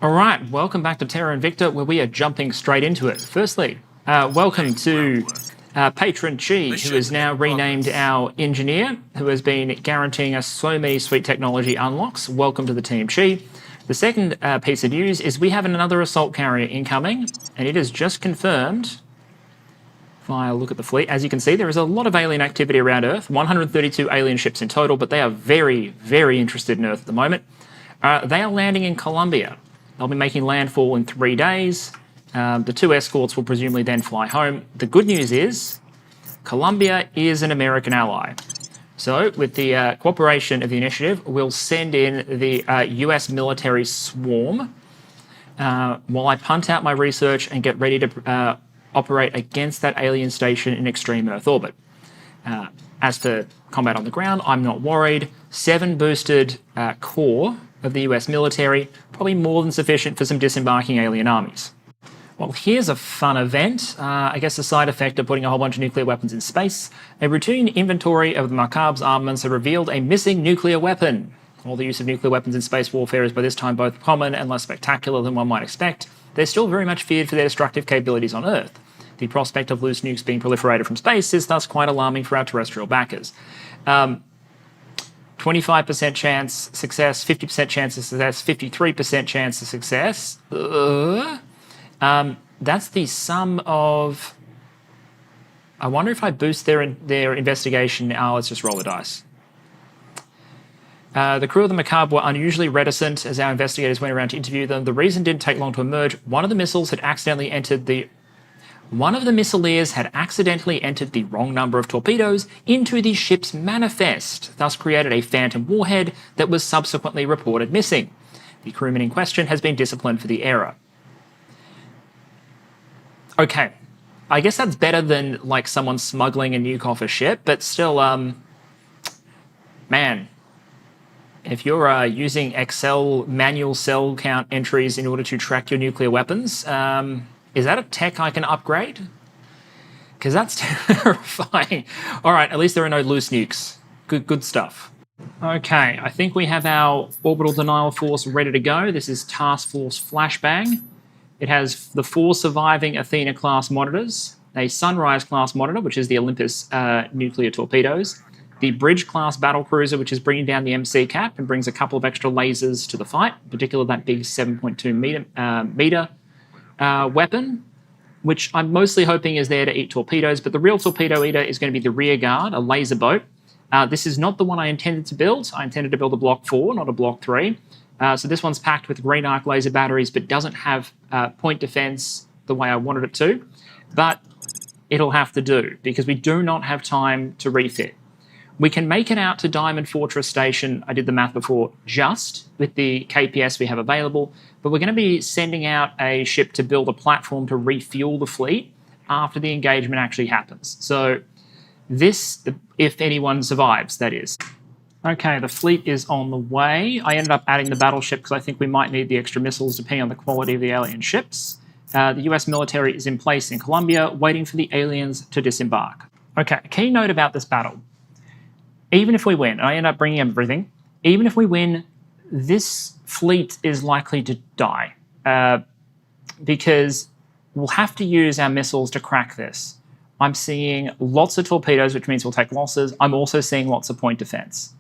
All right, welcome back to Terra Invicta, where we are jumping straight into it. Firstly, welcome to Patron Chi, who is now renamed our engineer, who has been guaranteeing us so many sweet technology unlocks. Welcome to the team, Chi. The second piece of news is we have another assault carrier incoming, and it is just confirmed via look at the fleet. As you can see, there is a lot of alien activity around Earth, 132 alien ships in total, but they are very, very interested in Earth at the moment. They are landing in Colombia. They'll be making landfall in 3 days. The 2 escorts will presumably then fly home. The good news is Colombia is an American ally. So with the cooperation of the initiative, we'll send in the US military swarm while I punt out my research and get ready to operate against that alien station in extreme Earth orbit. As for combat on the ground, I'm not worried. 7 boosted core of the US military, probably more than sufficient for some disembarking alien armies. Well, here's a fun event. I guess a side effect of putting a whole bunch of nuclear weapons in space. A routine inventory of the Martyrs armaments have revealed a missing nuclear weapon. While the use of nuclear weapons in space warfare is by this time both common and less spectacular than one might expect, they're still very much feared for their destructive capabilities on Earth. The prospect of loose nukes being proliferated from space is thus quite alarming for our terrestrial backers. 25% chance success, 50% chance of success, 53% chance of success. That's the sum of... I wonder if I boost their investigation. Let's just roll the dice. The crew of the Macabre were unusually reticent as our investigators went around to interview them. The reason didn't take long to emerge. One of the missileers had accidentally entered the wrong number of torpedoes into the ship's manifest, thus created a phantom warhead that was subsequently reported missing. The crewman in question has been disciplined for the error. Okay, I guess that's better than like someone smuggling a nuke off a ship, but still, man, if you're using Excel manual cell count entries in order to track your nuclear weapons, is that a tech I can upgrade? Because that's terrifying. All right, at least there are no loose nukes. Good stuff. Okay, I think we have our orbital denial force ready to go. This is Task Force Flashbang. It has the 4 surviving Athena-class monitors, a Sunrise-class monitor, which is the Olympus nuclear torpedoes, the Bridge-class battlecruiser, which is bringing down the MC cap and brings a couple of extra lasers to the fight, particularly that big 7.2 meter weapon, which I'm mostly hoping is there to eat torpedoes, but the real torpedo eater is going to be the rear guard, a laser boat. This is not the one I intended to build. I intended to build a Block 4, not a Block 3. So this one's packed with green arc laser batteries, but doesn't have point defense the way I wanted it to. But it'll have to do, because we do not have time to refit. We can make it out to Diamond Fortress Station, I did the math before, just with the KPS we have available, but we're going to be sending out a ship to build a platform to refuel the fleet after the engagement actually happens. So this, if anyone survives, that is. Okay, the fleet is on the way. I ended up adding the battleship because I think we might need the extra missiles depending on the quality of the alien ships. The US military is in place in Colombia, waiting for the aliens to disembark. Okay, a key note about this battle. Even if we win, and I end up bringing everything, even if we win, this fleet is likely to die because we'll have to use our missiles to crack this. I'm seeing lots of torpedoes, which means we'll take losses. I'm also seeing lots of point defense.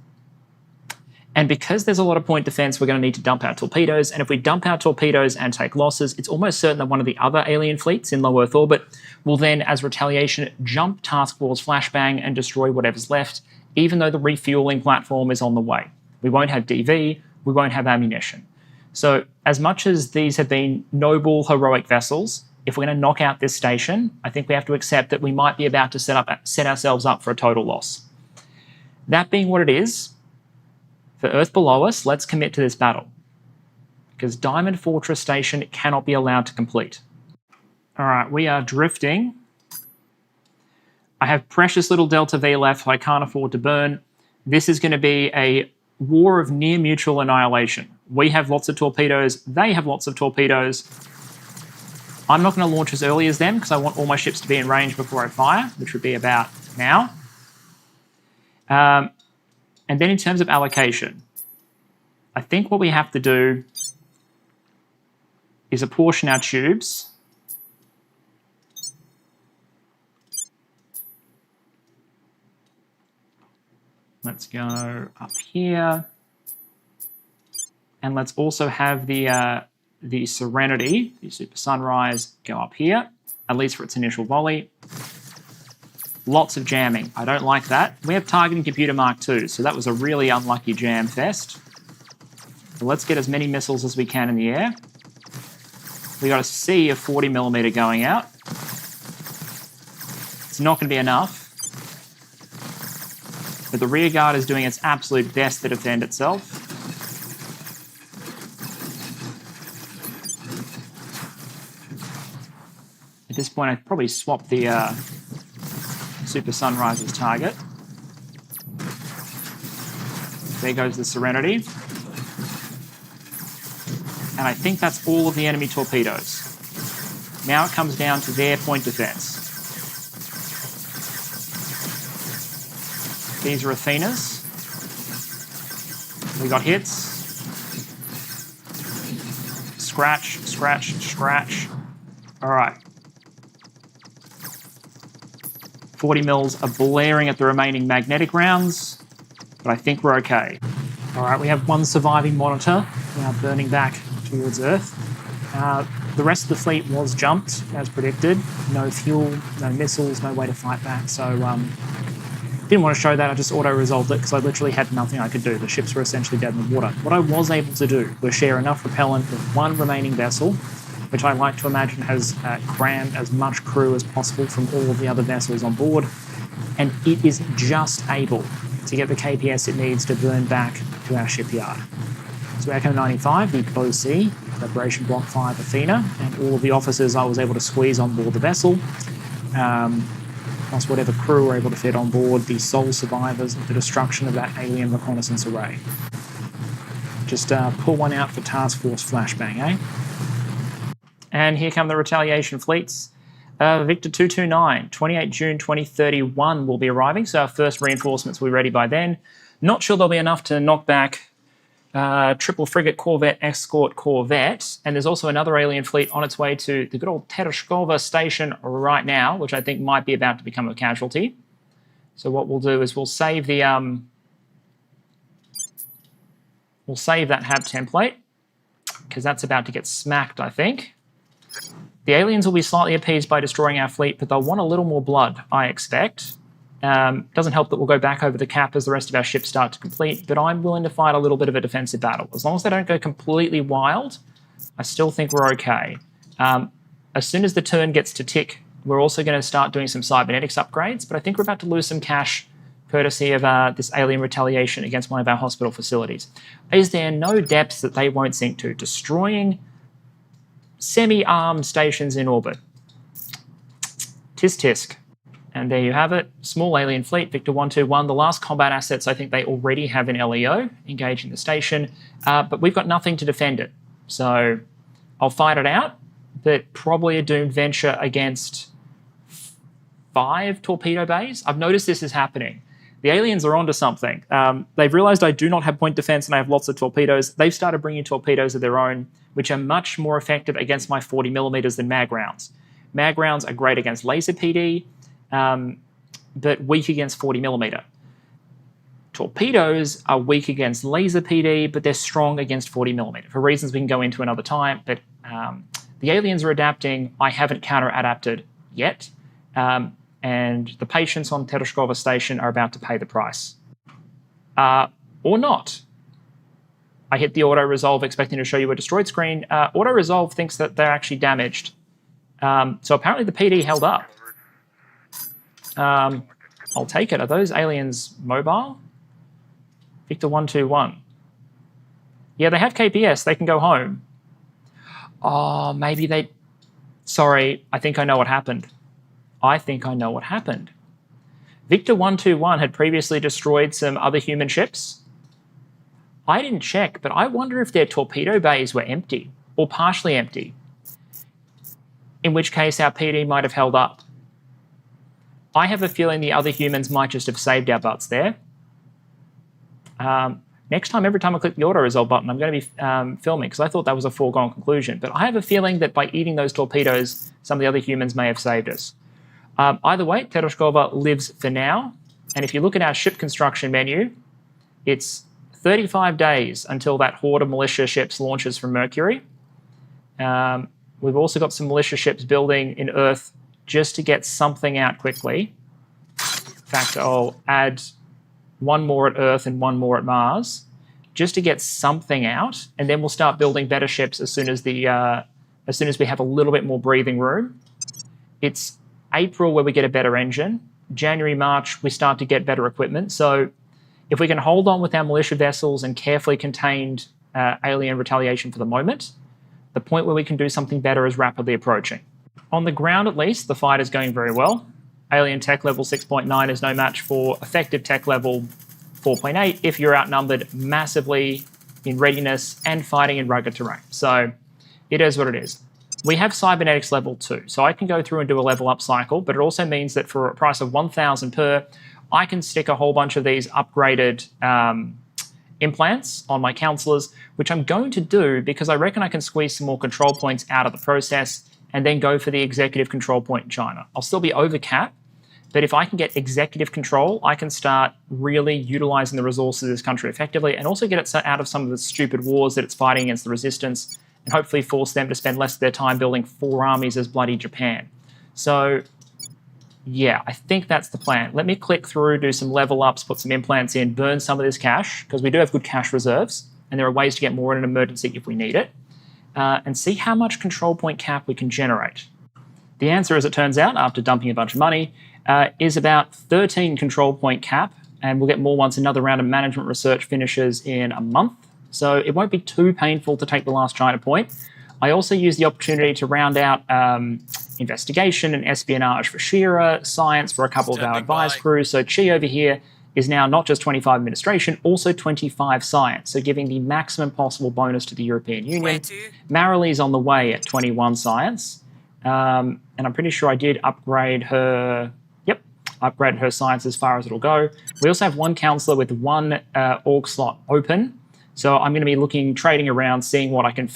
And because there's a lot of point defense, we're going to need to dump our torpedoes. And if we dump our torpedoes and take losses, it's almost certain that one of the other alien fleets in low Earth orbit will then, as retaliation, jump Task Force Flashbang and destroy whatever's left, even though the refueling platform is on the way. We won't have DV, we won't have ammunition. So as much as these have been noble, heroic vessels, if we're going to knock out this station, I think we have to accept that we might be about to set ourselves up for a total loss. That being what it is, for Earth below us, let's commit to this battle, because Diamond Fortress Station cannot be allowed to complete. All right, we are drifting. I have precious little Delta V left I can't afford to burn. This is going to be a war of near mutual annihilation. We have lots of torpedoes. They have lots of torpedoes. I'm not going to launch as early as them because I want all my ships to be in range before I fire, which would be about now. And then in terms of allocation, I think what we have to do is apportion our tubes. Let's go up here. And let's also have the Serenity, the Super Sunrise, go up here, at least for its initial volley. Lots of jamming. I don't like that. We have targeting computer Mark II, so that was a really unlucky jam fest. So let's get as many missiles as we can in the air. We got a sea of 40mm going out. It's not going to be enough. But the rear guard is doing its absolute best to defend itself. At this point, I'd probably swap the Super Sunrise's target. There goes the Serenity. And I think that's all of the enemy torpedoes. Now it comes down to their point defense. These are Athenas. We got hits. Scratch, scratch, scratch. All right. 40 mils are blaring at the remaining magnetic rounds, but I think we're okay. All right, we have one surviving monitor now burning back towards Earth. The rest of the fleet was jumped, as predicted. No fuel, no missiles, no way to fight back. So didn't want to show that. I just auto-resolved it because I literally had nothing I could do. The ships were essentially dead in the water. What I was able to do was share enough propellant with one remaining vessel, which I like to imagine has crammed as much crew as possible from all of the other vessels on board, and it is just able to get the KPS it needs to burn back to our shipyard. So Echo 95, the Bow C, Preparation Block 5 Athena, and all of the officers I was able to squeeze on board the vessel, plus whatever crew were able to fit on board, the sole survivors of the destruction of that alien reconnaissance array. Just pull one out for Task Force Flashbang, eh? And here come the Retaliation fleets. Victor 229, 28 June 2031 will be arriving, so our first reinforcements will be ready by then. Not sure there'll be enough to knock back triple frigate corvette escort corvette, and there's also another alien fleet on its way to the good old Terra station right now, which I think might be about to become a casualty. So what we'll do is we'll save the that HAB template, because that's about to get smacked, I think. The aliens will be slightly appeased by destroying our fleet, but they'll want a little more blood, I expect. Doesn't help that we'll go back over the cap as the rest of our ships start to complete, but I'm willing to fight a little bit of a defensive battle. As long as they don't go completely wild, I still think we're okay. As soon as the turn gets to tick, we're also going to start doing some cybernetics upgrades, but I think we're about to lose some cash courtesy of this alien retaliation against one of our hospital facilities. Is there no depths that they won't sink to? Destroying semi-armed stations in orbit. Tisk tisk. And there you have it. Small alien fleet, Victor 121. The last combat assets I think they already have in LEO, engaging the station, but we've got nothing to defend it. So I'll fight it out, but probably a doomed venture against 5 torpedo bays. I've noticed this is happening. The aliens are onto something. They've realized I do not have point defense and I have lots of torpedoes. They've started bringing torpedoes of their own, which are much more effective against my 40mm than mag rounds. Mag rounds are great against laser PD, but weak against 40mm. Torpedoes are weak against laser PD, but they're strong against 40mm, for reasons we can go into another time. But the aliens are adapting. I haven't counter-adapted yet. And the patients on Terra station are about to pay the price. Or not. I hit the auto-resolve expecting to show you a destroyed screen. Auto-resolve thinks that they're actually damaged. So apparently the PD held up. I'll take it. Are those aliens mobile? Victor 121. Yeah, they have KPS. They can go home. Oh, maybe they... Sorry, I think I know what happened. Victor 121 had previously destroyed some other human ships. I didn't check, but I wonder if their torpedo bays were empty, or partially empty. In which case our PD might have held up. I have a feeling the other humans might just have saved our butts there. Next time, every time I click the auto resolve button, I'm going to be filming because I thought that was a foregone conclusion. But I have a feeling that by eating those torpedoes, some of the other humans may have saved us. Either way, Tereshkova lives for now. And if you look at our ship construction menu, it's 35 days until that horde of militia ships launches from Mercury. We've also got some militia ships building in Earth just to get something out quickly. In fact, I'll add one more at Earth and one more at Mars, just to get something out, and then we'll start building better ships as soon as we have a little bit more breathing room. It's April where we get a better engine. January, March, we start to get better equipment. So if we can hold on with our militia vessels and carefully contained alien retaliation for the moment, the point where we can do something better is rapidly approaching. On the ground, at least, the fight is going very well. Alien tech level 6.9 is no match for effective tech level 4.8 if you're outnumbered massively in readiness and fighting in rugged terrain. So it is what it is. We have cybernetics level 2, so I can go through and do a level up cycle, but it also means that for a price of 1,000 per, I can stick a whole bunch of these upgraded implants on my councillors, which I'm going to do because I reckon I can squeeze some more control points out of the process and then go for the executive control point in China. I'll still be over cap, but if I can get executive control, I can start really utilizing the resources of this country effectively and also get it out of some of the stupid wars that it's fighting against the resistance and hopefully force them to spend less of their time building 4 armies as bloody Japan. So yeah, I think that's the plan. Let me click through, do some level ups, put some implants in, burn some of this cash, because we do have good cash reserves, and there are ways to get more in an emergency if we need it, and see how much control point cap we can generate. The answer, as it turns out, after dumping a bunch of money, is about 13 control point cap, and we'll get more once another round of management research finishes in a month. So it won't be too painful to take the last China point. I also use the opportunity to round out investigation and espionage for Shira, science for a couple of our advised crews. So Chi over here is now not just 25 administration, also 25 science, so giving the maximum possible bonus to the European Union. Marilee's on the way at 21 science, and I'm pretty sure I did upgrade her. Yep, upgraded her science as far as it'll go. We also have one councillor with one org slot open, so I'm going to be trading around, seeing what I can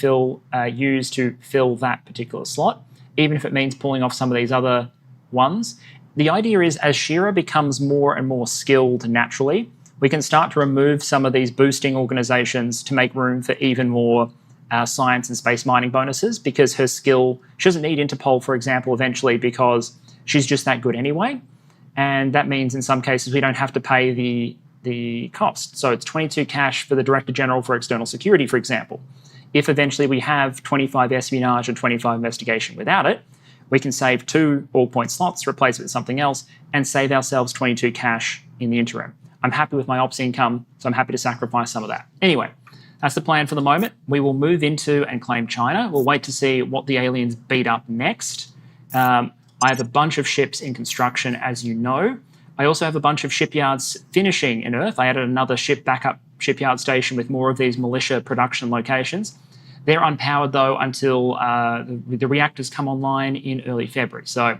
use to fill that particular slot, even if it means pulling off some of these other ones. The idea is, as Shira becomes more and more skilled naturally, we can start to remove some of these boosting organizations to make room for even more science and space mining bonuses, because her skill, she doesn't need Interpol, for example, eventually, because she's just that good anyway. And that means in some cases we don't have to pay the cost. So it's 22 cash for the Director General for External Security, for example. If eventually we have 25 espionage and 25 investigation without it, we can save 2 org point slots, replace it with something else, and save ourselves 22 cash in the interim. I'm happy with my ops income, so I'm happy to sacrifice some of that. Anyway, that's the plan for the moment. We will move into and claim China. We'll wait to see what the aliens beat up next. I have a bunch of ships in construction, as you know. I also have a bunch of shipyards finishing in Earth. I added another backup shipyard station with more of these militia production locations. They're unpowered, though, until the reactors come online in early February. So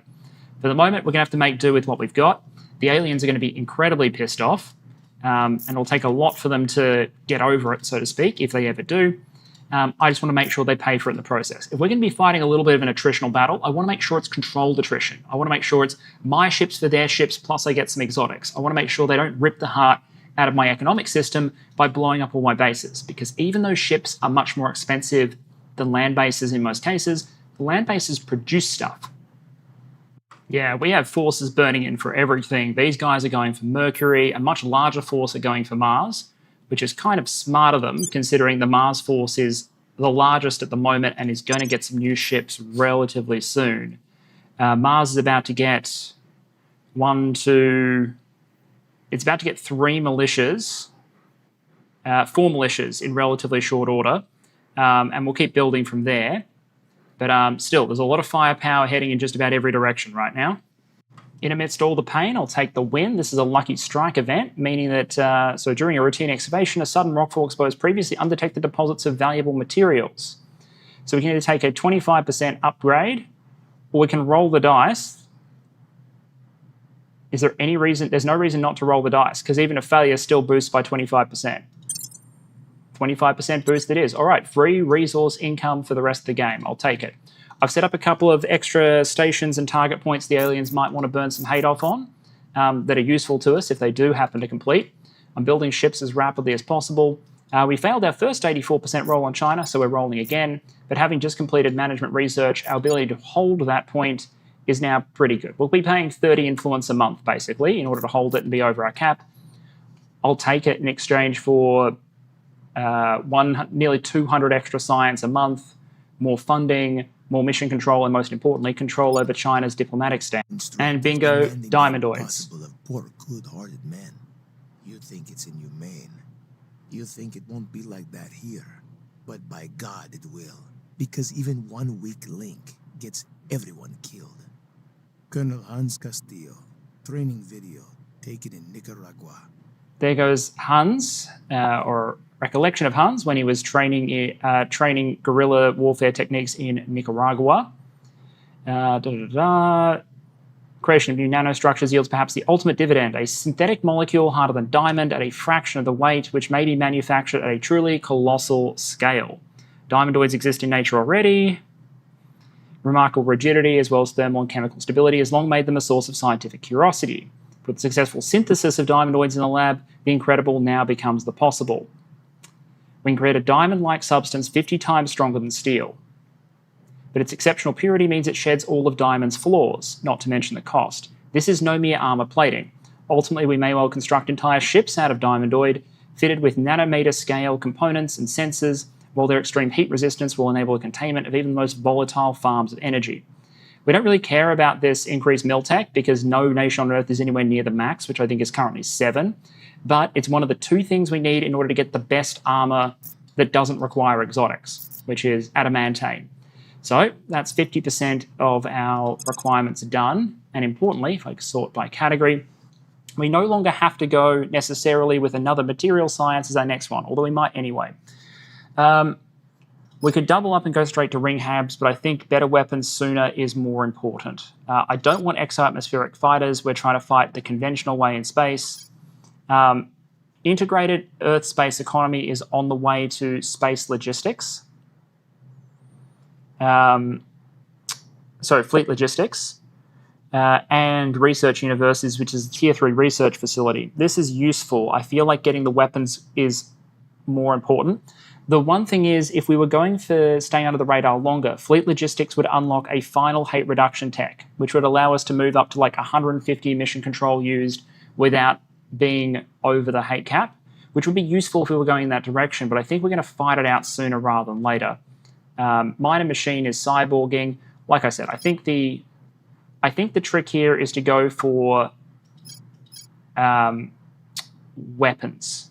for the moment, we're going to have to make do with what we've got. The aliens are going to be incredibly pissed off, and it'll take a lot for them to get over it, so to speak, if they ever do. I just want to make sure they pay for it in the process. If we're going to be fighting a little bit of an attritional battle, I want to make sure it's controlled attrition. I want to make sure it's my ships for their ships, plus I get some exotics. I want to make sure they don't rip the heart out of my economic system by blowing up all my bases, because even though ships are much more expensive than land bases in most cases, the land bases produce stuff. Yeah, we have forces burning in for everything. These guys are going for Mercury. A much larger force are going for Mars, which is kind of smart of them, considering the Mars force is the largest at the moment and is going to get some new ships relatively soon. Mars is about to get 3 militias, 4 militias in relatively short order, and we'll keep building from there. But still, there's a lot of firepower heading in just about every direction right now. In amidst all the pain, I'll take the win. This is a lucky strike event, meaning that so during a routine excavation, a sudden rockfall exposed previously undetected deposits of valuable materials. So we can either take a 25% upgrade, or we can roll the dice. Is there any reason? There's no reason not to roll the dice, because even a failure still boosts by 25%. 25% boost it is. All right, free resource income for the rest of the game. I'll take it. I've set up a couple of extra stations and target points the aliens might want to burn some hate off on that are useful to us if they do happen to complete. I'm building ships as rapidly as possible. We failed our first 84% roll on China, so we're rolling again. But having just completed management research, our ability to hold that point is now pretty good. We'll be paying 30 influence a month, basically, in order to hold it and be over our cap. I'll take it in exchange for nearly 200 extra science a month, more funding, more mission control, and most importantly, control over China's diplomatic stance. And bingo, diamondoids. Poor, good-hearted men. You think it's inhumane. You think it won't be like that here. But by God, it will. Because even one weak link gets everyone killed. Colonel Hans Castillo, training video, taken in Nicaragua. There goes Hans, or recollection of Hans when he was training guerrilla warfare techniques in Nicaragua. Creation of new nanostructures yields perhaps the ultimate dividend, a synthetic molecule harder than diamond at a fraction of the weight, which may be manufactured at a truly colossal scale. Diamondoids exist in nature already. Remarkable rigidity as well as thermal and chemical stability has long made them a source of scientific curiosity. With the successful synthesis of diamondoids in the lab, the incredible now becomes the possible. We can create a diamond-like substance 50 times stronger than steel. But its exceptional purity means it sheds all of diamond's flaws, not to mention the cost. This is no mere armor plating. Ultimately, we may well construct entire ships out of diamondoid, fitted with nanometer-scale components and sensors, while their extreme heat resistance will enable the containment of even the most volatile forms of energy. We don't really care about this increased mil-tech because no nation on Earth is anywhere near the max, which I think is currently 7. But it's one of the 2 things we need in order to get the best armor that doesn't require exotics, which is adamantane. So that's 50% of our requirements done. And importantly, if I sort by category, we no longer have to go necessarily with another material science as our next one, although we might anyway. We could double up and go straight to ring habs, but I think better weapons sooner is more important. I don't want exo-atmospheric fighters. We're trying to fight the conventional way in space. Integrated Earth space economy is on the way to space logistics. Fleet logistics. And research universities, which is a tier 3 research facility. This is useful. I feel like getting the weapons is more important. The one thing is, if we were going for staying under the radar longer, fleet logistics would unlock a final hate reduction tech, which would allow us to move up to like 150 mission control used without being over the hate cap, which would be useful if we were going in that direction, but I think we're going to fight it out sooner rather than later. Minor machine is cyborging. Like I said, I think the trick here is to go for weapons.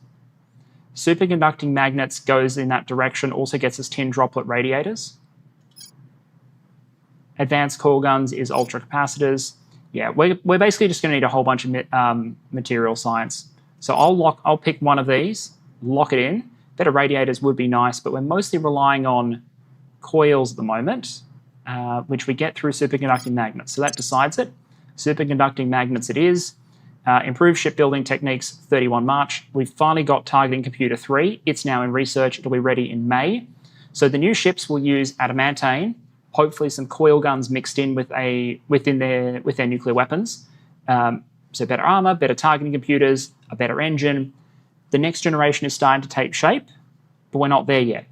Superconducting magnets goes in that direction, also gets us tin droplet radiators. Advanced core guns is ultra capacitors. Yeah, we're basically just going to need a whole bunch of material science. So I'll pick one of these, lock it in. Better radiators would be nice, but we're mostly relying on coils at the moment, which we get through superconducting magnets. So that decides it. Superconducting magnets it is. Improved shipbuilding techniques, 31 March. We've finally got targeting computer 3. It's now in research. It'll be ready in May. So the new ships will use adamantane, hopefully some coil guns mixed in with their nuclear weapons. So better armor, better targeting computers, a better engine. The next generation is starting to take shape, but we're not there yet.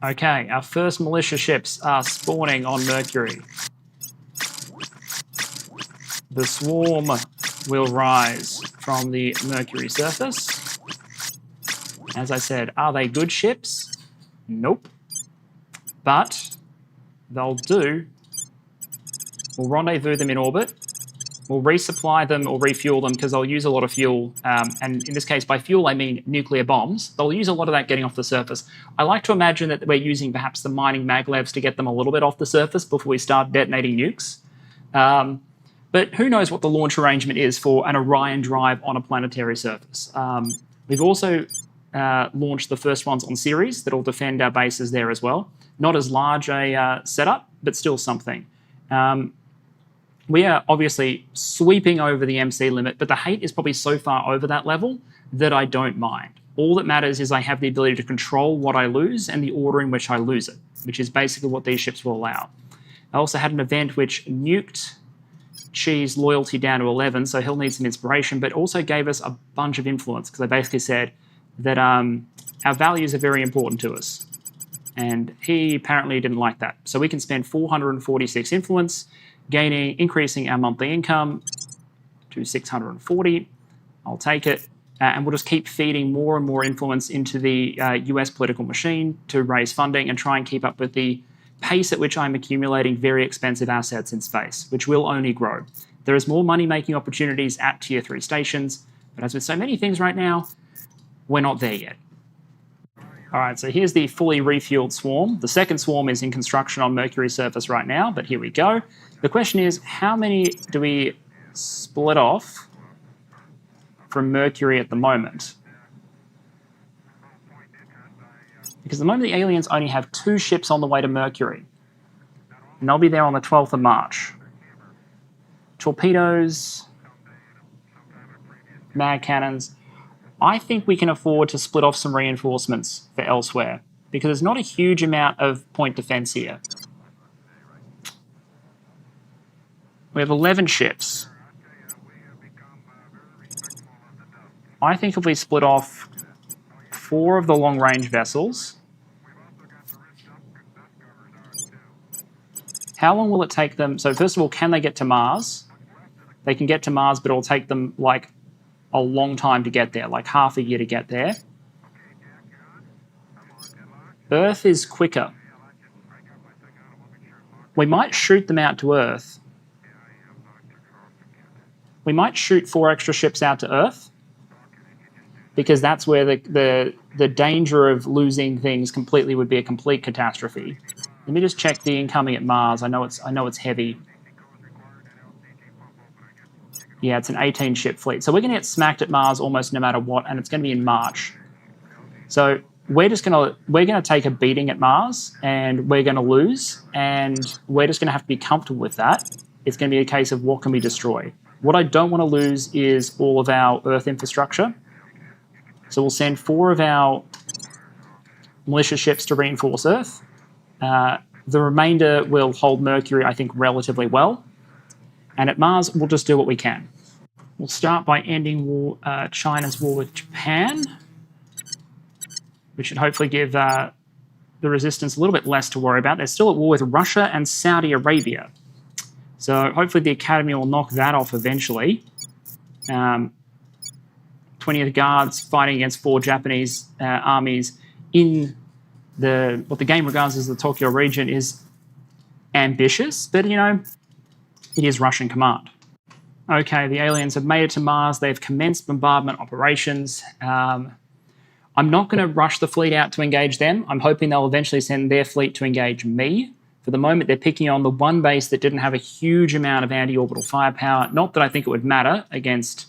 Okay, our first militia ships are spawning on Mercury. The swarm will rise from the Mercury surface. As I said, are they good ships? Nope. But they'll do. We'll rendezvous them in orbit. We'll resupply them or refuel them because they'll use a lot of fuel. And in this case, by fuel, I mean nuclear bombs. They'll use a lot of that getting off the surface. I like to imagine that we're using perhaps the mining maglevs to get them a little bit off the surface before we start detonating nukes. But who knows what the launch arrangement is for an Orion drive on a planetary surface. We've also launched the first ones on Ceres that'll defend our bases there as well. Not as large a setup, but still something. We are obviously sweeping over the MC limit, but the hate is probably so far over that level that I don't mind. All that matters is I have the ability to control what I lose and the order in which I lose it, which is basically what these ships will allow. I also had an event which nuked Chi's loyalty down to 11, so he'll need some inspiration, but also gave us a bunch of influence, because I basically said that our values are very important to us. And he apparently didn't like that. So we can spend 446 influence, increasing our monthly income to 640. I'll take it. And we'll just keep feeding more and more influence into the US political machine to raise funding and try and keep up with the pace at which I'm accumulating very expensive assets in space, which will only grow. There is more money-making opportunities at Tier 3 stations, but as with so many things right now, we're not there yet. All right, so here's the fully refueled swarm. The second swarm is in construction on Mercury's surface right now, but here we go. The question is, how many do we split off from Mercury at the moment? Because at the moment the aliens only have 2 ships on the way to Mercury, and they'll be there on the 12th of March. Torpedoes, mag cannons. I think we can afford to split off some reinforcements for elsewhere, because there's not a huge amount of point defense here. We have 11 ships. I think if we split off 4 of the long-range vessels, how long will it take them? So first of all, can they get to Mars? They can get to Mars, but it'll take them like a long time to get there, like half a year to get there. Earth is quicker. We might shoot them out to Earth. We might shoot 4 extra ships out to Earth, because that's where the danger of losing things completely would be a complete catastrophe. Let me just check the incoming at Mars. I know it's heavy. Yeah, it's an 18-ship fleet. So we're going to get smacked at Mars almost no matter what, and it's going to be in March. So we're going to take a beating at Mars, and we're going to lose, and we're just going to have to be comfortable with that. It's going to be a case of what can we destroy. What I don't want to lose is all of our Earth infrastructure. So we'll send 4 of our militia ships to reinforce Earth. The remainder will hold Mercury, I think, relatively well. And at Mars, we'll just do what we can. We'll start by ending China's war with Japan, which should hopefully give the resistance a little bit less to worry about. They're still at war with Russia and Saudi Arabia. So hopefully the Academy will knock that off eventually. 20th Guards fighting against 4 Japanese armies in what the game regards as the Tokyo region is ambitious, but, you know, it is Russian command. Okay, the aliens have made it to Mars. They've commenced bombardment operations. I'm not going to rush the fleet out to engage them. I'm hoping they'll eventually send their fleet to engage me. For the moment, they're picking on the one base that didn't have a huge amount of anti-orbital firepower. Not that I think it would matter against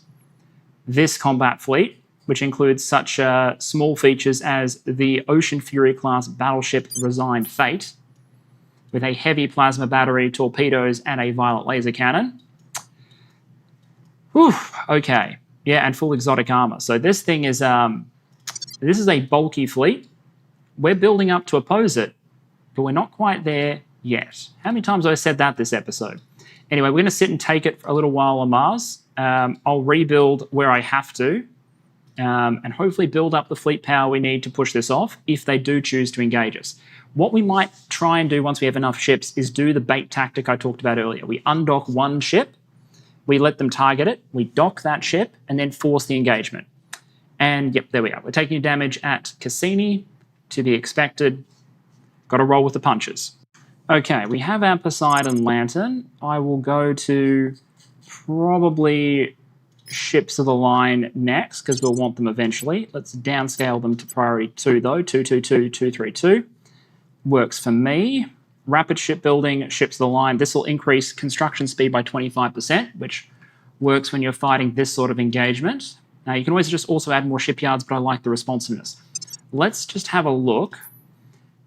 this combat fleet, which includes such small features as the Ocean Fury class battleship Resigned Fate, with a heavy plasma battery, torpedoes, and a violet laser cannon. Whew, okay. Yeah, and full exotic armor. So this thing is this is a bulky fleet. We're building up to oppose it, but we're not quite there yet. How many times have I said that this episode? Anyway, we're going to sit and take it for a little while on Mars. I'll rebuild where I have to, and hopefully build up the fleet power we need to push this off if they do choose to engage us. What we might try and do once we have enough ships is do the bait tactic I talked about earlier. We undock one ship, we let them target it, we dock that ship, and then force the engagement. And yep, there we are. We're taking damage at Cassini, to be expected. Got to roll with the punches. Okay, we have our Poseidon Lantern. I will go to probably ships of the line next, because we'll want them eventually. Let's downscale them to priority 2, though. 222, 232. Works for me. Rapid shipbuilding, ships of the line. This will increase construction speed by 25%, which works when you're fighting this sort of engagement. Now, you can always just also add more shipyards, but I like the responsiveness. Let's just have a look,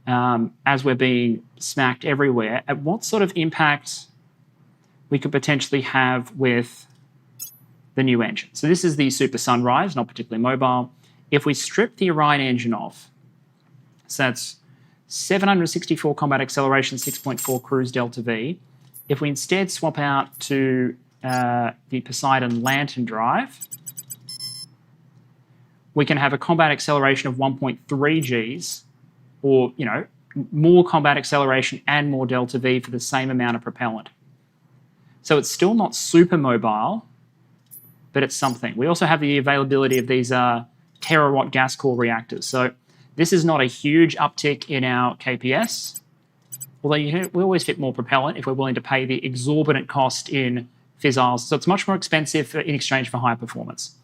as we're being smacked everywhere, at what sort of impact we could potentially have with the new engine. So this is the Super Sunrise, not particularly mobile. If we strip the Orion engine off, so that's 764 combat acceleration, 6.4 cruise delta V. If we instead swap out to the Poseidon Lantern drive, we can have a combat acceleration of 1.3 Gs, or, you know, more combat acceleration and more delta V for the same amount of propellant. So it's still not super mobile, but it's something. We also have the availability of these terawatt gas core reactors. So this is not a huge uptick in our KPS, although we always fit more propellant if we're willing to pay the exorbitant cost in fissiles. So it's much more expensive in exchange for higher performance.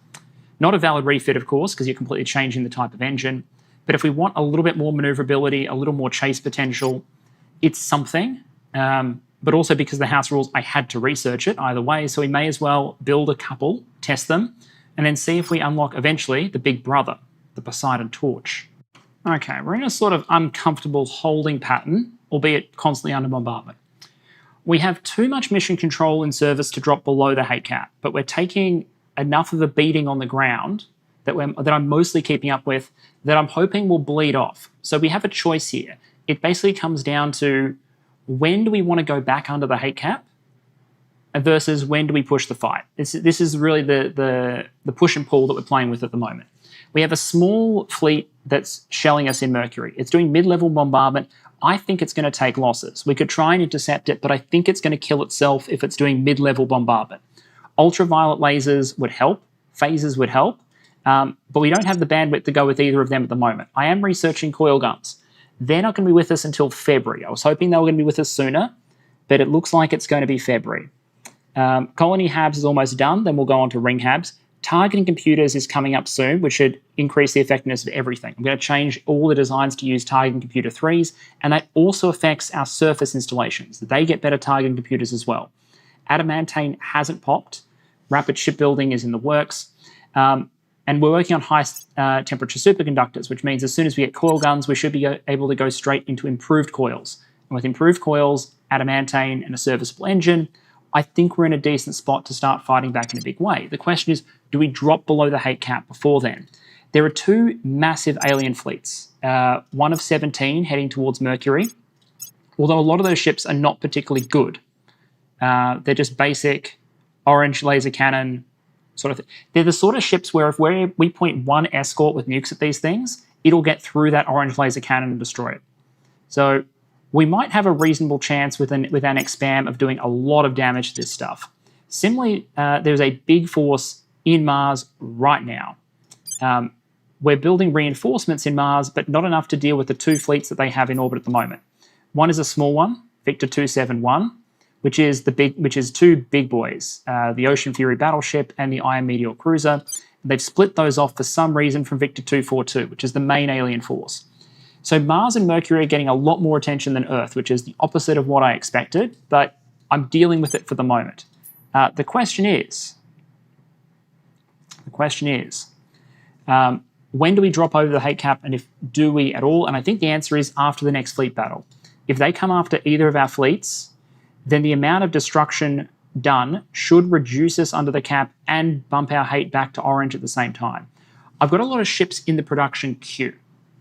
Not a valid refit, of course, because you're completely changing the type of engine. But if we want a little bit more maneuverability, a little more chase potential, it's something. But also because of the house rules, I had to research it either way. So we may as well build a couple, test them, and then see if we unlock eventually the big brother, the Poseidon Torch. Okay, we're in a sort of uncomfortable holding pattern, albeit constantly under bombardment. We have too much mission control in service to drop below the hate cap, but we're taking enough of a beating on the ground that I'm mostly keeping up with that I'm hoping will bleed off. So we have a choice here. It basically comes down to when do we want to go back under the hate cap versus when do we push the fight. This is really the push and pull that we're playing with at the moment. We have a small fleet that's shelling us in Mercury. It's doing mid-level bombardment. I think it's going to take losses. We could try and intercept it, but I think it's going to kill itself if it's doing mid-level bombardment. Ultraviolet lasers would help. Phasers would help. But we don't have the bandwidth to go with either of them at the moment. I am researching coil guns. They're not going to be with us until February. I was hoping they were going to be with us sooner, but it looks like it's going to be February. Colony Habs is almost done. Then we'll go on to ring Habs. Targeting computers is coming up soon, which should increase the effectiveness of everything. I'm going to change all the designs to use targeting computer 3s, and that also affects our surface installations. They get better targeting computers as well. Adamantane hasn't popped. Rapid shipbuilding is in the works. And we're working on high temperature superconductors, which means as soon as we get coil guns, we should be able to go straight into improved coils. And with improved coils, adamantane, and a serviceable engine, I think we're in a decent spot to start fighting back in a big way. The question is, do we drop below the hate cap before then? There are two massive alien fleets, one of 17 heading towards Mercury, although a lot of those ships are not particularly good. They're just basic orange laser cannon sort of thing. They're the sort of ships where if we point one escort with nukes at these things, it'll get through that orange laser cannon and destroy it. So we might have a reasonable chance with our next spam of doing a lot of damage to this stuff. Similarly, there's a big force in Mars right now. We're building reinforcements in Mars, but not enough to deal with the two fleets that they have in orbit at the moment. One is a small one, Victor 271, which is two big boys, the Ocean Fury battleship and the Iron Meteor cruiser. They've split those off for some reason from Victor 242, which is the main alien force. So Mars and Mercury are getting a lot more attention than Earth, which is the opposite of what I expected, but I'm dealing with it for the moment. The question is, when do we drop over the hate cap, and if do we at all? And I think the answer is after the next fleet battle. If they come after either of our fleets, then the amount of destruction done should reduce us under the cap and bump our hate back to orange at the same time. I've got a lot of ships in the production queue,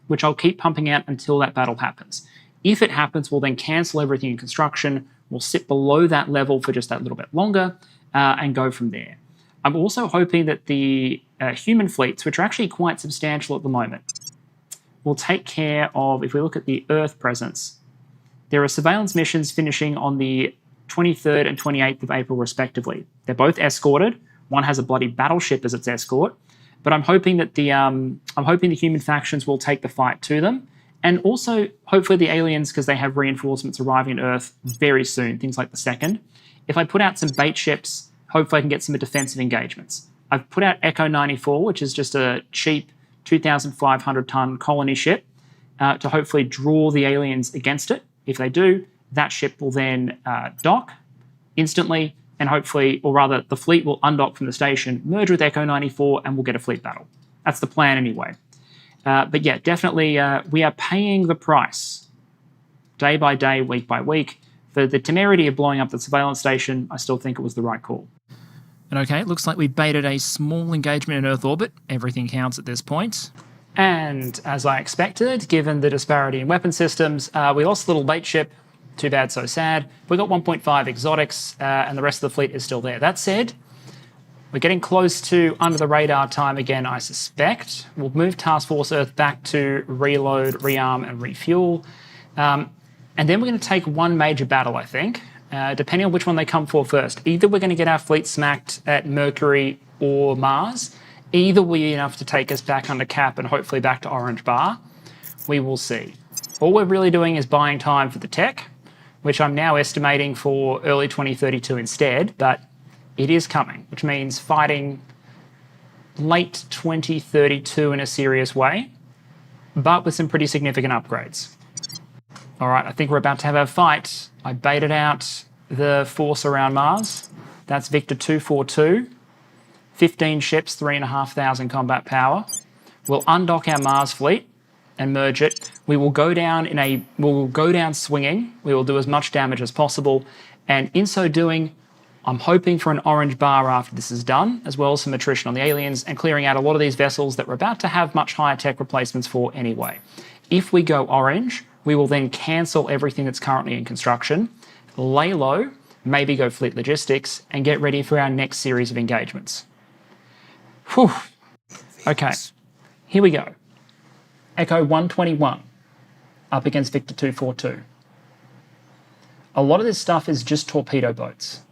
which I'll keep pumping out until that battle happens. If it happens, we'll then cancel everything in construction. We'll sit below that level for just that little bit longer and go from there. I'm also hoping that the human fleets, which are actually quite substantial at the moment, will take care of, if we look at the Earth presence, there are surveillance missions finishing on the 23rd and 28th of April, respectively. They're both escorted. One has a bloody battleship as its escort. But I'm hoping that the human factions will take the fight to them, and also hopefully the aliens, because they have reinforcements arriving at Earth very soon, things like the 2nd. If I put out some bait ships, hopefully I can get some defensive engagements. I've put out Echo 94, which is just a cheap 2,500-ton colony ship, to hopefully draw the aliens against it. If they do, that ship will then dock instantly, and hopefully, or rather, the fleet will undock from the station, merge with Echo 94, and we'll get a fleet battle. That's the plan anyway. But yeah, definitely, we are paying the price, day by day, week by week, for the temerity of blowing up the surveillance station. I still think it was the right call. Okay, it looks like we baited a small engagement in Earth orbit. Everything counts at this point. And as I expected, given the disparity in weapon systems, we lost a little bait ship. Too bad, so sad. We got 1.5 exotics, and the rest of the fleet is still there. That said, we're getting close to under the radar time again, I suspect. We'll move Task Force Earth back to reload, rearm, and refuel. And then we're going to take one major battle, I think, depending on which one they come for first. Either we're going to get our fleet smacked at Mercury or Mars. Either will be enough to take us back under cap and hopefully back to Orange Bar. We will see. All we're really doing is buying time for the tech, which I'm now estimating for early 2032 instead, but it is coming, which means fighting late 2032 in a serious way, but with some pretty significant upgrades. All right, I think we're about to have our fight. I baited out the force around Mars. That's Victor 242. 15 ships, 3,500 combat power. We'll undock our Mars fleet and merge it. We will go down swinging. We will do as much damage as possible. And in so doing, I'm hoping for an orange bar after this is done, as well as some attrition on the aliens and clearing out a lot of these vessels that we're about to have much higher tech replacements for anyway. If we go orange, we will then cancel everything that's currently in construction, lay low, maybe go fleet logistics, and get ready for our next series of engagements. Whew. Okay, here we go. Echo 121 up against Victor 242. A lot of this stuff is just torpedo boats.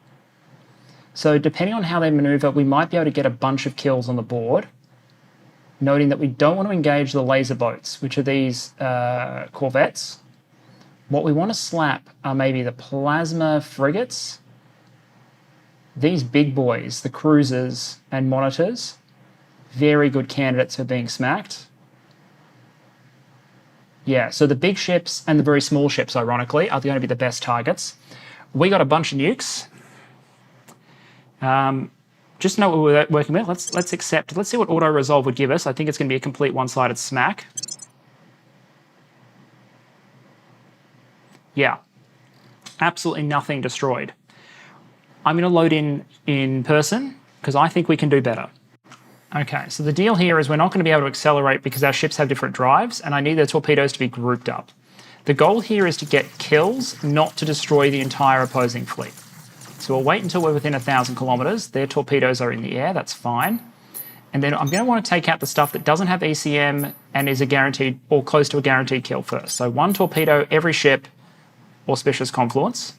So depending on how they maneuver, we might be able to get a bunch of kills on the board, noting that we don't want to engage the laser boats, which are these corvettes. What we want to slap are maybe the plasma frigates, these big boys, the cruisers and monitors. Very good candidates for being smacked. Yeah, so the big ships and the very small ships, ironically, are going to be the best targets. We got a bunch of nukes. Just know what we're working with. Let's accept. Let's see what auto resolve would give us. I think it's going to be a complete one-sided smack. Yeah, absolutely nothing destroyed. I'm going to load in person because I think we can do better. Okay, so the deal here is we're not going to be able to accelerate because our ships have different drives, and I need the torpedoes to be grouped up. The goal here is to get kills, not to destroy the entire opposing fleet. So we'll wait until we're within 1,000 kilometers. Their torpedoes are in the air, that's fine. And then I'm going to want to take out the stuff that doesn't have ECM and is a guaranteed or close to a guaranteed kill first. So one torpedo, every ship, auspicious confluence.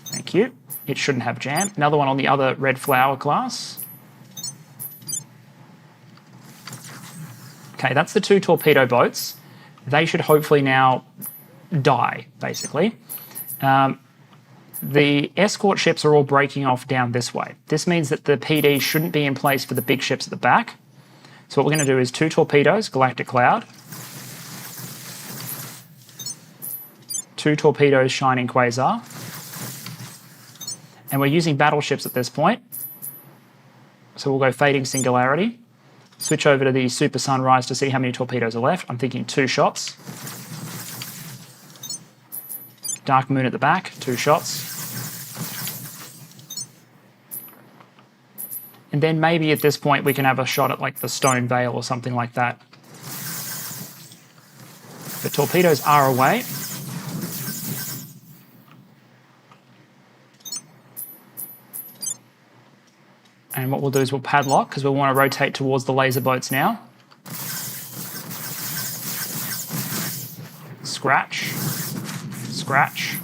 Thank you. It shouldn't have jam. Another one on the other red flower class. Okay, that's the two torpedo boats. They should hopefully now die, basically. The escort ships are all breaking off down this way. This means that the PD shouldn't be in place for the big ships at the back. So what we're going to do is two torpedoes, Galactic Cloud. Two torpedoes, Shining Quasar. And we're using battleships at this point. So we'll go Fading Singularity. Switch over to the Super Sunrise to see how many torpedoes are left. I'm thinking 2 shots. Dark Moon at the back, 2 shots. And then maybe at this point we can have a shot at like the Stone Veil or something like that. The torpedoes are away. And what we'll do is we'll padlock because we'll want to rotate towards the laser boats now. Scratch. Scratch.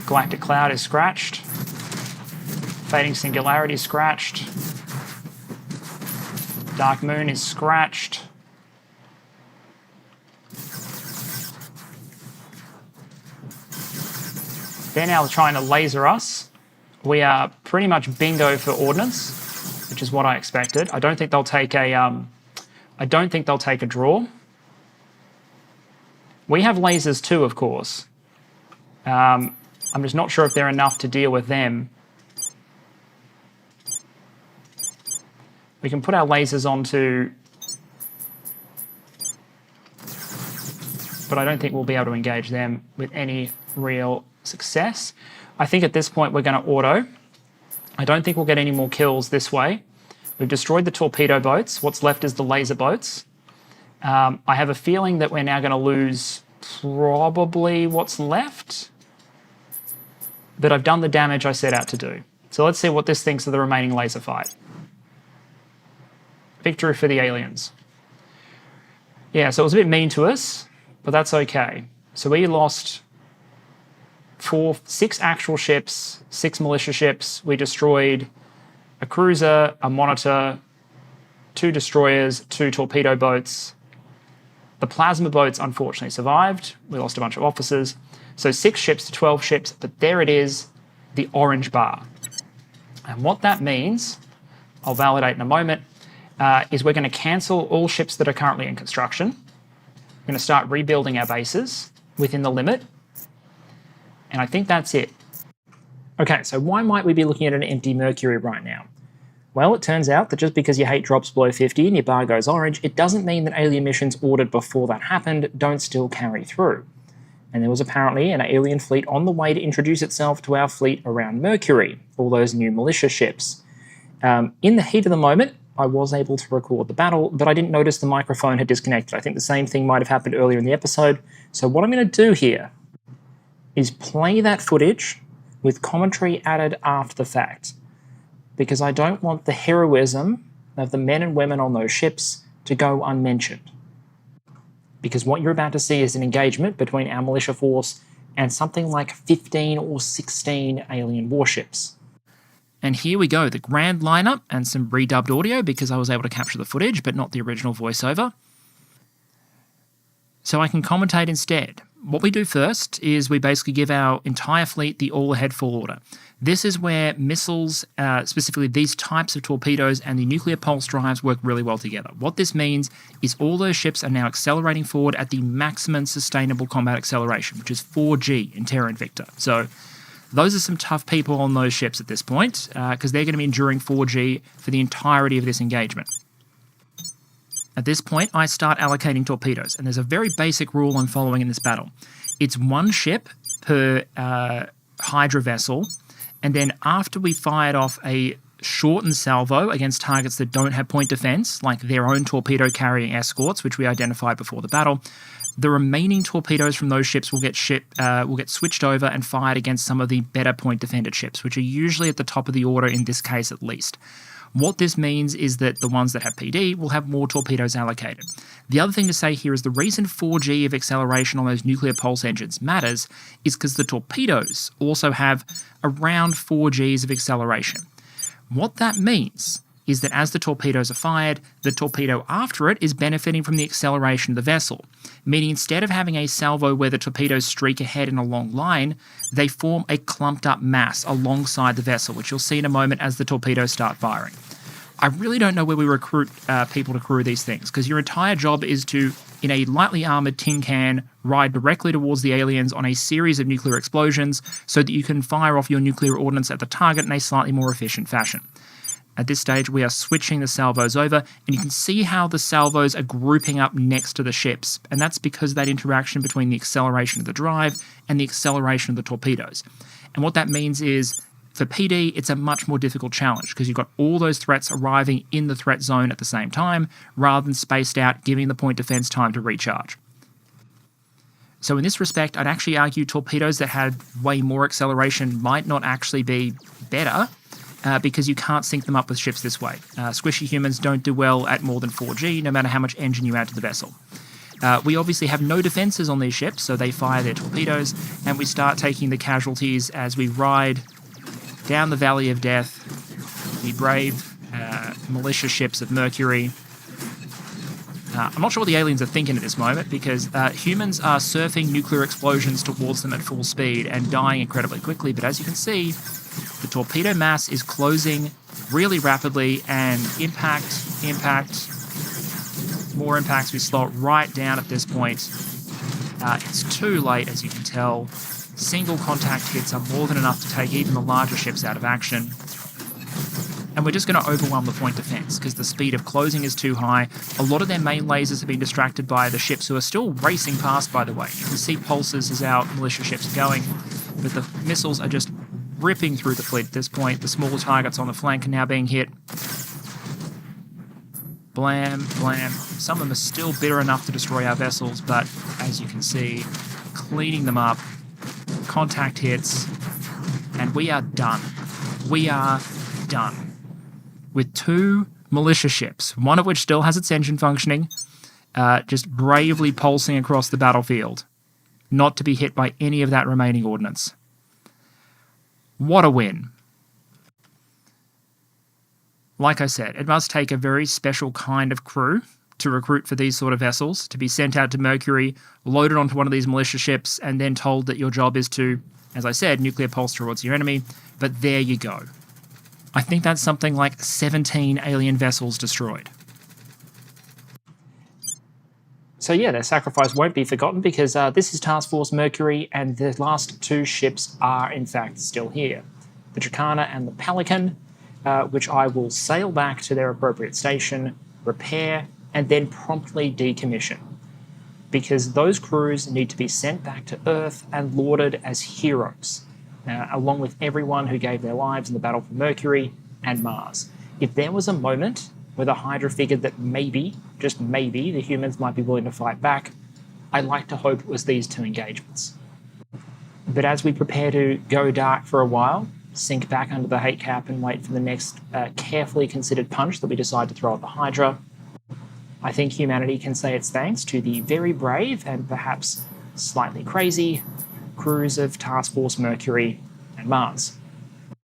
Galactic Cloud is scratched. Fading Singularity is scratched. Dark Moon is scratched. They're now trying to laser us. We are pretty much bingo for ordnance, which is what I expected. I don't think they'll take a draw. We have lasers too, of course. I'm just not sure if they're enough to deal with them. We can put our lasers onto, but I don't think we'll be able to engage them with any real Success. I think at this point we're going to auto. I don't think we'll get any more kills this way. We've destroyed the torpedo boats. What's left is the laser boats. I have a feeling that we're now going to lose probably what's left. But I've done the damage I set out to do. So let's see what this thinks of the remaining laser fight. Victory for the aliens. Yeah, so it was a bit mean to us, but that's okay. So we lost 6 actual ships, 6 militia ships. We destroyed a cruiser, a monitor, 2 destroyers, 2 torpedo boats. The plasma boats unfortunately survived. We lost a bunch of officers. So 6 ships to 12 ships, but there it is, the orange bar. And what that means, I'll validate in a moment, is we're going to cancel all ships that are currently in construction. We're going to start rebuilding our bases within the limit. And I think that's it. Okay, so why might we be looking at an empty Mercury right now? Well, it turns out that just because your hate drops below 50 and your bar goes orange, it doesn't mean that alien missions ordered before that happened don't still carry through. And there was apparently an alien fleet on the way to introduce itself to our fleet around Mercury, all those new militia ships. In the heat of the moment, I was able to record the battle, but I didn't notice the microphone had disconnected. I think the same thing might have happened earlier in the episode. So what I'm going to do here is play that footage with commentary added after the fact, because I don't want the heroism of the men and women on those ships to go unmentioned. Because what you're about to see is an engagement between our militia force and something like 15 or 16 alien warships. And here we go, the grand lineup and some redubbed audio because I was able to capture the footage but not the original voiceover. So I can commentate instead. What we do first is we basically give our entire fleet the all-ahead full order. This is where missiles, specifically these types of torpedoes and the nuclear pulse drives work really well together. What this means is all those ships are now accelerating forward at the maximum sustainable combat acceleration, which is 4G in Terra Invicta. So those are some tough people on those ships at this point, because they're going to be enduring 4G for the entirety of this engagement. At this point, I start allocating torpedoes, and there's a very basic rule I'm following in this battle. It's 1 ship per Hydra vessel, and then after we fired off a shortened salvo against targets that don't have point defense, like their own torpedo-carrying escorts, which we identified before the battle, the remaining torpedoes from those ships will get switched over and fired against some of the better point-defended ships, which are usually at the top of the order in this case at least. What this means is that the ones that have PD will have more torpedoes allocated. The other thing to say here is the reason 4G of acceleration on those nuclear pulse engines matters is because the torpedoes also have around 4Gs of acceleration. What that means is that as the torpedoes are fired, the torpedo after it is benefiting from the acceleration of the vessel, meaning instead of having a salvo where the torpedoes streak ahead in a long line, they form a clumped up mass alongside the vessel, which you'll see in a moment as the torpedoes start firing. I really don't know where we recruit people to crew these things, because your entire job is to, in a lightly armoured tin can, ride directly towards the aliens on a series of nuclear explosions so that you can fire off your nuclear ordnance at the target in a slightly more efficient fashion. At this stage, we are switching the salvos over, and you can see how the salvos are grouping up next to the ships, and that's because of that interaction between the acceleration of the drive and the acceleration of the torpedoes. And what that means is, for PD, it's a much more difficult challenge, because you've got all those threats arriving in the threat zone at the same time, rather than spaced out, giving the point defense time to recharge. So in this respect, I'd actually argue torpedoes that had way more acceleration might not actually be better, because you can't sync them up with ships this way. Squishy humans don't do well at more than 4G, no matter how much engine you add to the vessel. We obviously have no defenses on these ships, so they fire their torpedoes, and we start taking the casualties as we ride down the Valley of Death, the brave militia ships of Mercury. I'm not sure what the aliens are thinking at this moment, because humans are surfing nuclear explosions towards them at full speed and dying incredibly quickly, but as you can see, the torpedo mass is closing really rapidly, and impact, more impacts. We slow it right down at this point. It's too late, as you can tell. Single contact hits are more than enough to take even the larger ships out of action. And we're just going to overwhelm the point defense, because the speed of closing is too high. A lot of their main lasers have been distracted by the ships, who are still racing past, by the way. You can see pulses as our militia ships are going. but the missiles are just ripping through the fleet at this point. The smaller targets on the flank are now being hit. Blam, blam. Some of them are still bitter enough to destroy our vessels, but as you can see, cleaning them up, contact hits, and we are done. We are done. With 2 militia ships, one of which still has its engine functioning, just bravely pulsing across the battlefield, not to be hit by any of that remaining ordnance. What a win. Like I said, it must take a very special kind of crew to recruit for these sort of vessels, to be sent out to Mercury, loaded onto one of these militia ships, and then told that your job is to, as I said, nuclear pulse towards your enemy. But there you go. I think that's something like 17 alien vessels destroyed. So yeah, their sacrifice won't be forgotten because this is Task Force Mercury, and the last 2 ships are in fact still here. The Dracana and the Pelican, which I will sail back to their appropriate station, repair, and then promptly decommission. Because those crews need to be sent back to Earth and lauded as heroes, along with everyone who gave their lives in the battle for Mercury and Mars. If there was a moment where the Hydra figured that maybe, just maybe, the humans might be willing to fight back, I'd like to hope it was these 2 engagements. But as we prepare to go dark for a while, sink back under the hate cap and wait for the next carefully considered punch that we decide to throw at the Hydra, I think humanity can say its thanks to the very brave and perhaps slightly crazy crews of Task Force Mercury and Mars.